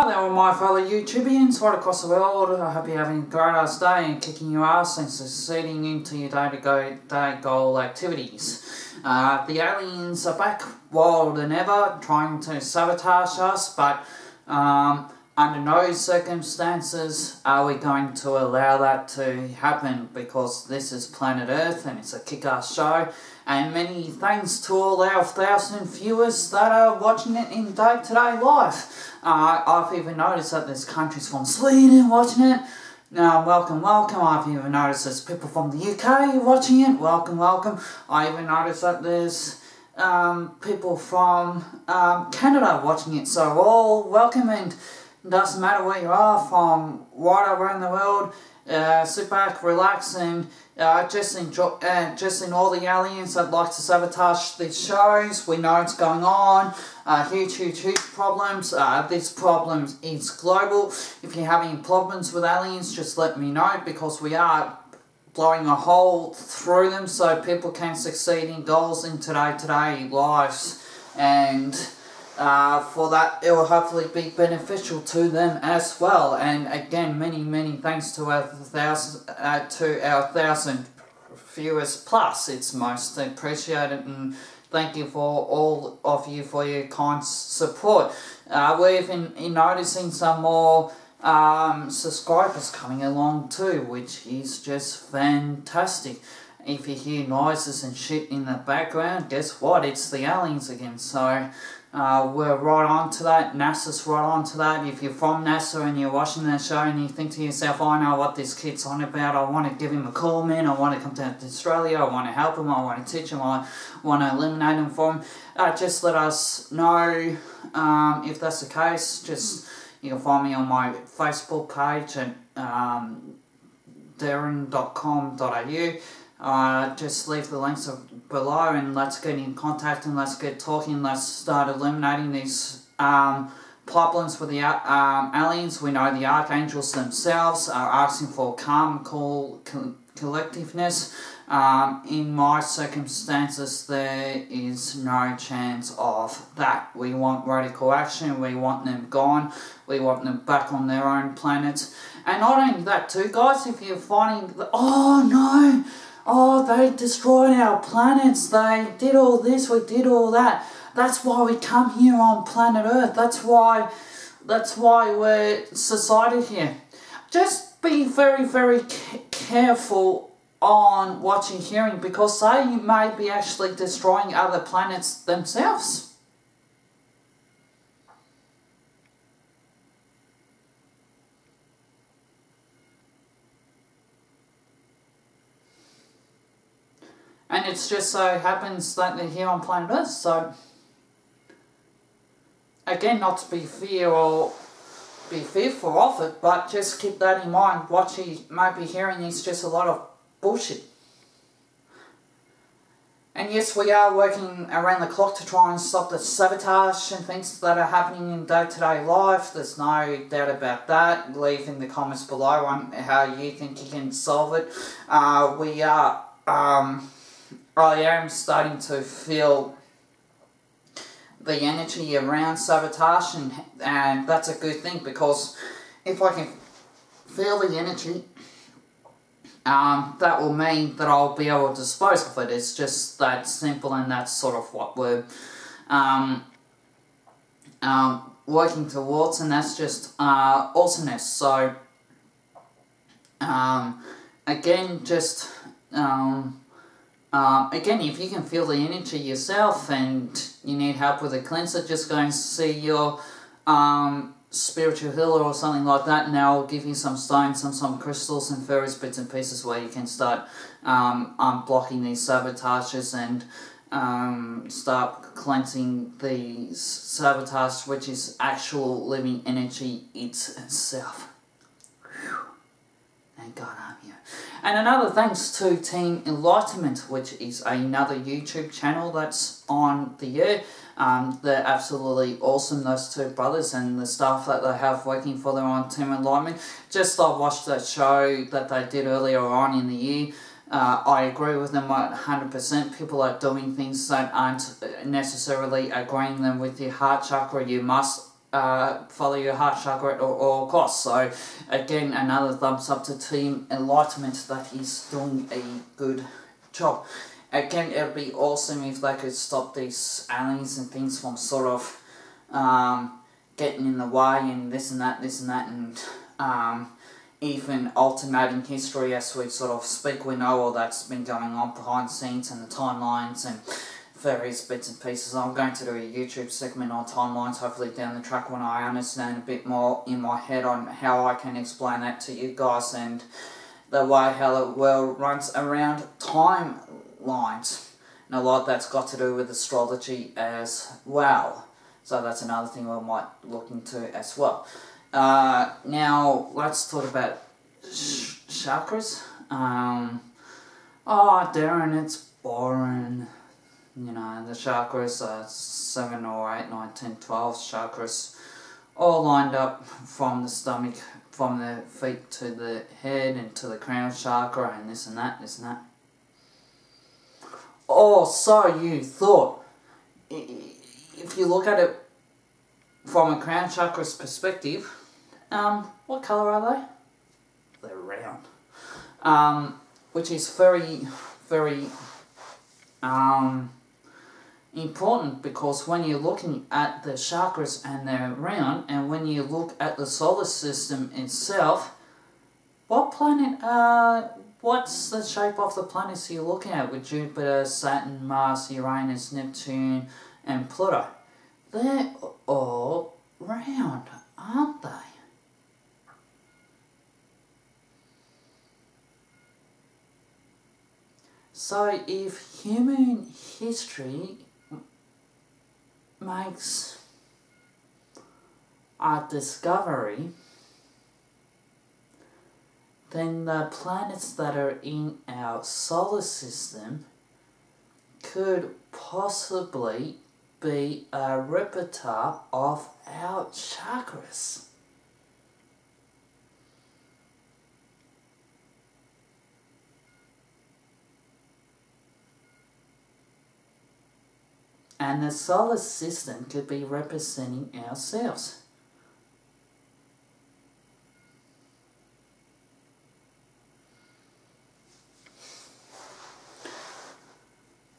Hi there all my fellow YouTubians right across the world. I hope you're having a great ass day and kicking your ass and succeeding into your day goal activities. The aliens are back wilder than ever, trying to sabotage us, but under no circumstances are we going to allow that to happen, because this is Planet Earth and it's a kick-ass show. And many thanks to all our 1,000 viewers that are watching it in day-to-day life. I've even noticed that there's countries from Sweden watching it. Now, welcome. I've even noticed there's people from the UK watching it. Welcome. I even noticed that there's people from Canada watching it. So all welcome, and it doesn't matter where you are from right around the world. Sit back, relax, and just enjoy. Just all the aliens that like to sabotage these shows. We know what's going on. Huge problems. This problem is global. If you have any problems with aliens, just let me know, because we are blowing a hole through them so people can succeed in goals in today lives, and for that it will hopefully be beneficial to them as well. And again, many thanks to our 1,000 viewers plus. It's most appreciated, and thank you for all of you for your kind support. We've been noticing some more subscribers coming along too, which is just fantastic. If you hear noises and shit in the background, guess what? It's the aliens again. So we're right on to that. NASA's right on to that. If you're from NASA and you're watching that show and you think to yourself, I know what this kid's on about, I want to give him a call, man, I want to come down to Australia, I want to help him, I want to teach him, I want to eliminate him for him, just let us know if that's the case. Just, you can find me on my Facebook page at darren.com.au. Just leave the links below and let's get in contact and let's get talking. Let's start eliminating these problems with the aliens. We know the archangels themselves are asking for calm, cool collectiveness. In my circumstances, there is no chance of that. We want radical action. We want them gone. We want them back on their own planet. And not only that too, guys, if you're finding that, oh no, oh, they destroyed our planets, they did all this, we did all that. That's why we come here on planet Earth. That's why we're society here. Just be very careful on what you're hearing, because they may be actually destroying other planets themselves. And it just so happens that they're here on planet Earth, so again, not to be fearful of it, but just keep that in mind. What you might be hearing is just a lot of bullshit. And yes, we are working around the clock to try and stop the sabotage and things that are happening in day-to-day life. There's no doubt about that. Leave in the comments below on how you think you can solve it. I am starting to feel the energy around sabotage, and that's a good thing, because if I can feel the energy, that will mean that I'll be able to dispose of it. It's just that simple, and that's sort of what we're working towards, and that's just awesomeness. So again, just again, if you can feel the energy yourself and you need help with a cleanser, just go and see your spiritual healer or something like that, and they'll give you some stones and some crystals and various bits and pieces where you can start unblocking these sabotages and start cleansing these sabotage, which is actual living energy itself. Thank God I'm here. And another thanks to Team Enlightenment, which is another YouTube channel that's on the air. They're absolutely awesome, those two brothers, and the staff that they have working for them on Team Enlightenment. Just I watched that show that they did earlier on in the year. I agree with them 100%. People are doing things that aren't necessarily agreeing them with your heart chakra. You must follow your heart chakra at all costs. So again, another thumbs up to Team Enlightenment that is doing a good job. Again, it would be awesome if they could stop these aliens and things from sort of getting in the way and this and that, and even alternating history as we sort of speak. We know all that's been going on behind the scenes and the timelines and various bits and pieces. I'm going to do a YouTube segment on timelines hopefully down the track when I understand a bit more in my head on how I can explain that to you guys and the way how the world runs around timelines. And a lot that's got to do with astrology as well. So that's another thing we might look into as well. Now, let's talk about chakras. Oh, Darren, it's boring. You know, the chakras are 7 or 8, 9, 10, 12 chakras, all lined up from the stomach, from the feet to the head and to the crown chakra and this and that, this and that. Oh, so you thought. If you look at it from a crown chakra's perspective, what colour are they? They're round. Which is very, very important, because when you're looking at the chakras and they're round, and when you look at the solar system itself, what planet, what's the shape of the planets you're looking at with Jupiter, Saturn, Mars, Uranus, Neptune and Pluto? They're all round, aren't they? So if human history makes a discovery, then the planets that are in our solar system could possibly be a replica of our chakras. And the solar system could be representing ourselves.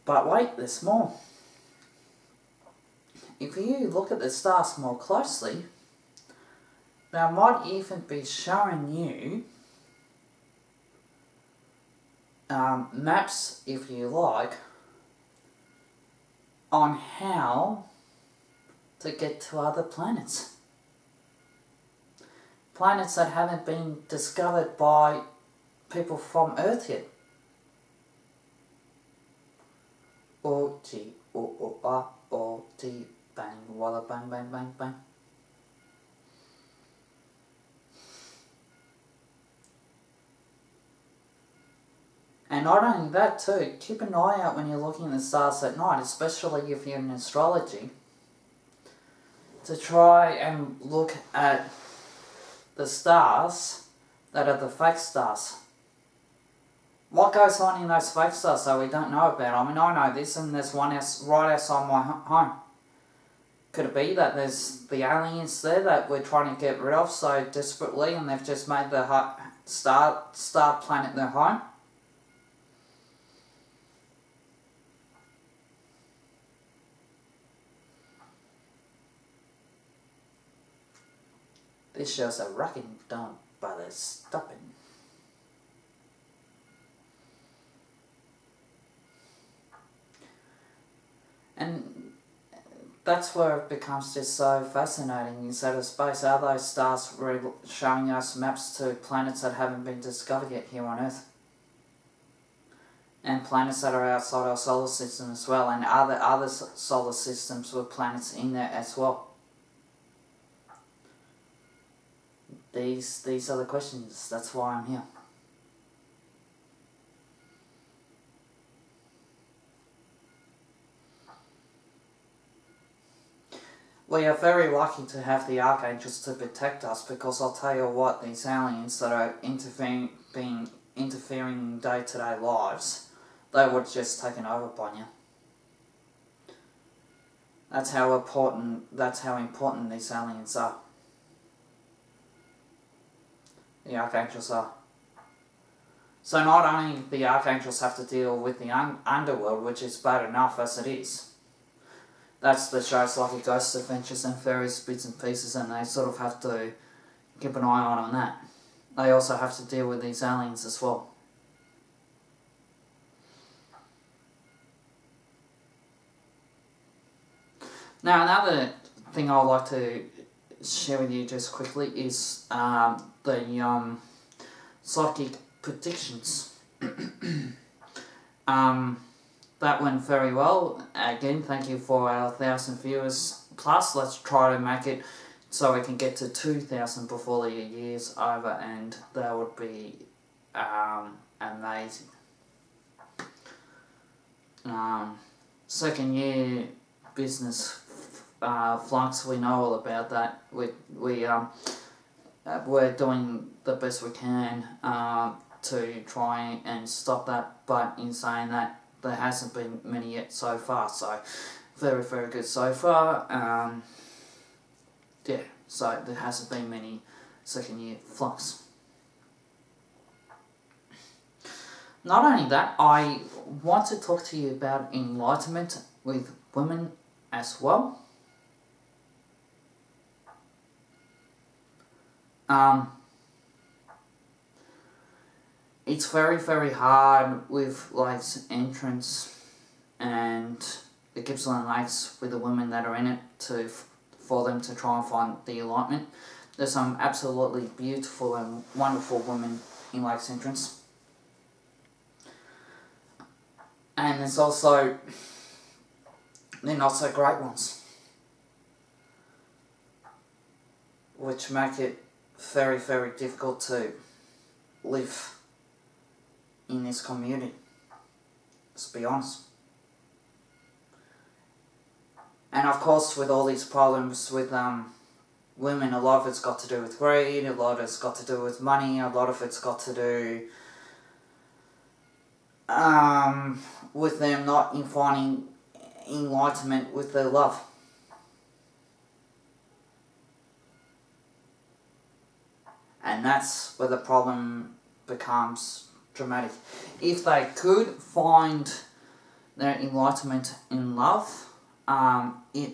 But wait, there's more. If you look at the stars more closely, they might even be showing you maps, if you like, on how to get to other planets. Planets that haven't been discovered by people from Earth yet. O-G, O-O-A, O-T, bang, walla, bang, bang, bang, bang. And not only that too, keep an eye out when you're looking at the stars at night, especially if you're in astrology, to try and look at the stars that are the fake stars. What goes on in those fake stars that we don't know about? I mean, I know this, and there's one right outside my home. Could it be that there's the aliens there that we're trying to get rid of so desperately, and they've just made the star planet their home? This shows a rocking, don't bother stopping. And that's where it becomes just so fascinating, is that space, are those stars really showing us maps to planets that haven't been discovered yet here on Earth? And planets that are outside our solar system as well, and other solar systems with planets in there as well. These are the questions, that's why I'm here. We are very lucky to have the archangels to protect us, because I'll tell you what, these aliens that are interfering in day-to-day lives, they would have just taken over by you. That's how important these aliens are. The archangels are. So not only the archangels have to deal with the underworld, which is bad enough as it is. That's the shows like Ghost Adventures and various bits and pieces, and they sort of have to keep an eye on that. They also have to deal with these aliens as well. Now another thing I'd like to share with you just quickly is the psychic predictions. That went very well. Again, thank you for our 1,000 viewers plus. Let's try to make it so we can get to 2,000 before the year's over, and that would be amazing. Second year business flux, we know all about that. We're doing the best we can to try and stop that, but in saying that, there hasn't been many yet so far, so very, very good so far. Yeah, so there hasn't been many second year flux. Not only that, I want to talk to you about enlightenment with women as well. It's very, very hard with Lakes entrance and the Gippsland Lakes with the women that are in it for them to try and find the enlightenment. There's some absolutely beautiful and wonderful women in Lakes entrance. And there's also the not so great ones, which make it very, very difficult to live in this community. Let's be honest. And of course, with all these problems with women, a lot of it's got to do with greed, a lot of it's got to do with money, a lot of it's got to do with them not finding enlightenment with their love. And that's where the problem becomes dramatic. If they could find their enlightenment in love, it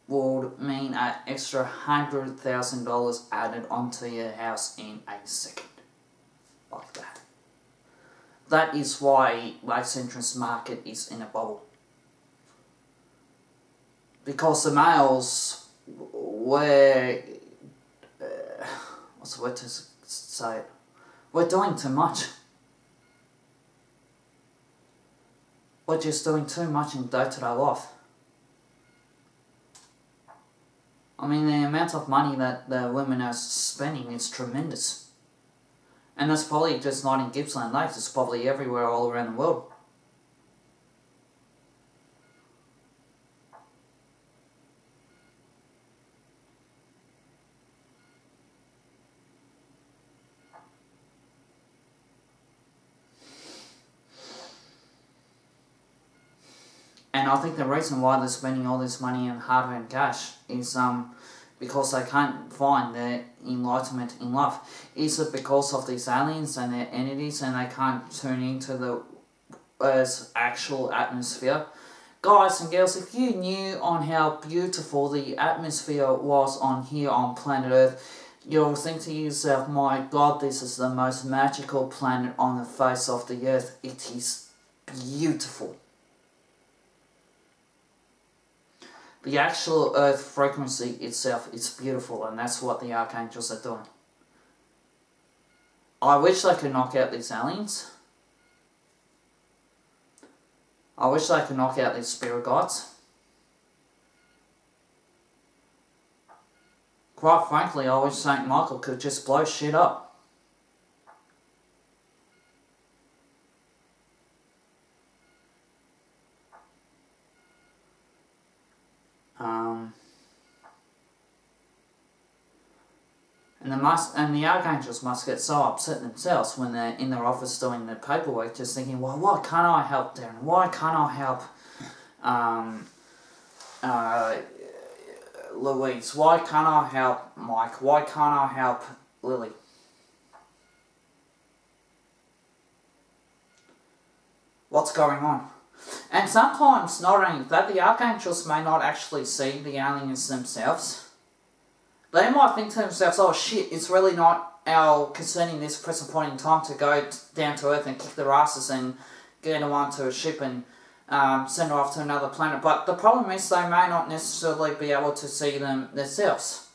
would mean an extra $100,000 added onto your house in a second. Like that. That is why Lakes entrance market is in a bubble. Because the males were... what's the word to say it? We're doing too much. We're just doing too much in day-to-day life. I mean, the amount of money that the women are spending is tremendous. And that's probably just not in Gippsland Lakes, it's probably everywhere all around the world. And I think the reason why they're spending all this money on hard-earned cash is because they can't find their enlightenment in love. Is it because of these aliens and their entities and they can't tune into the Earth's actual atmosphere? Guys and girls, if you knew on how beautiful the atmosphere was on here on planet Earth, you'll think to yourself, my God, this is the most magical planet on the face of the Earth. It is beautiful. The actual Earth frequency itself is beautiful, and that's what the archangels are doing. I wish they could knock out these aliens. I wish they could knock out these spirit guides. Quite frankly, I wish St. Michael could just blow shit up. And the archangels must get so upset themselves when they're in their office doing their paperwork, just thinking, well, why can't I help Darren? Why can't I help Louise? Why can't I help Mike? Why can't I help Lily? What's going on? And sometimes, not only that, the archangels may not actually see the aliens themselves. They might think to themselves, oh shit, it's really not our concern in this present point in time to go down to Earth and kick their asses and get them onto a ship and send her off to another planet. But the problem is they may not necessarily be able to see them themselves.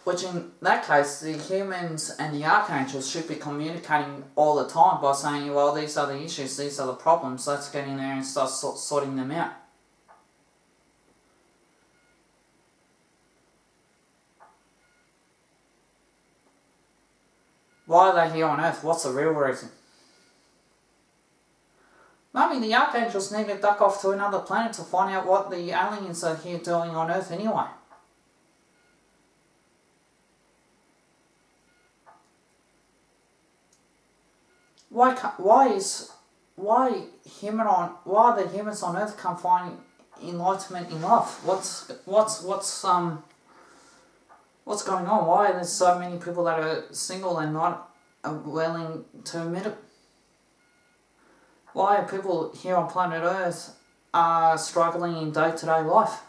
Which in that case, the humans and the archangels should be communicating all the time by saying, well, these are the issues, these are the problems, let's get in there and start sorting them out. Why are they here on Earth? What's the real reason? Maybe the archangels need to duck off to another planet to find out what the aliens are here doing on Earth anyway. Why the humans on Earth can't find enlightenment in love? What's going on? Why are there so many people that are single and not willing to admit it? Why are people here on planet Earth struggling in day-to-day life?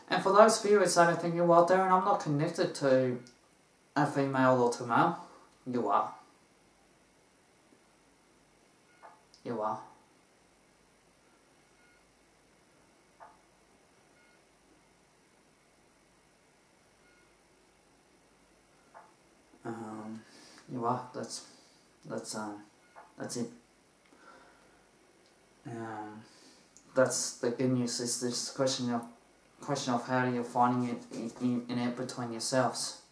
And for those viewers that are thinking, well, Darren, I'm not connected to a female or to male. You are. You are. You are. That's it. That's the good news. Is this question of how you're finding it in it between yourselves.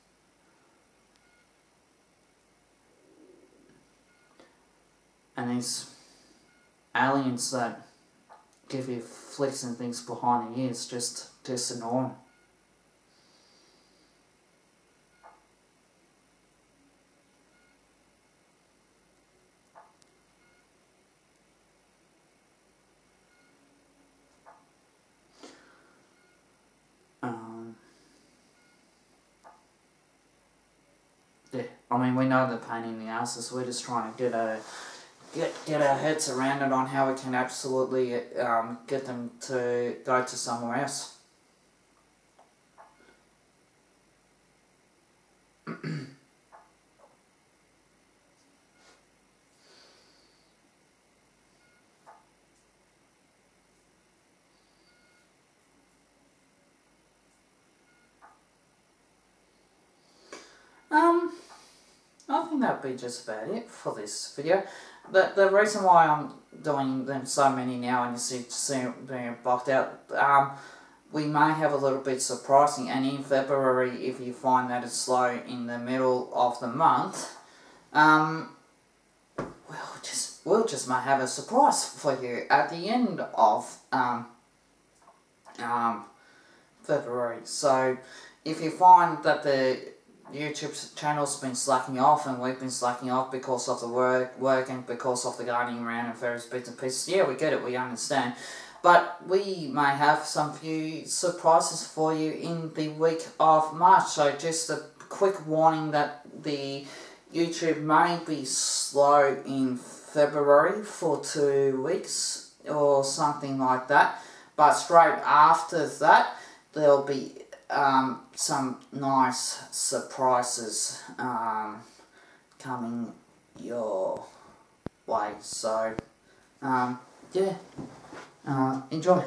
And these aliens that give you flicks and things behind the ears, just ignore them. Yeah, I mean, we know the pain in the asses. We're just trying to get our heads around it on how we can absolutely get them to go to somewhere else. I think that'd be just about it for this video. The reason why I'm doing them so many now and you see them being blocked out, we may have a little bit surprising, and in February, if you find that it's slow in the middle of the month, we'll just might have a surprise for you at the end of February. So if you find that the YouTube channel's been slacking off and we've been slacking off because of the work and because of the gardening around and various bits and pieces, yeah, we get it, we understand. But we may have some few surprises for you in the week of March. So just a quick warning that the YouTube may be slow in February for 2 weeks or something like that. But straight after that, there'll be some nice surprises coming your way. So, yeah, enjoy.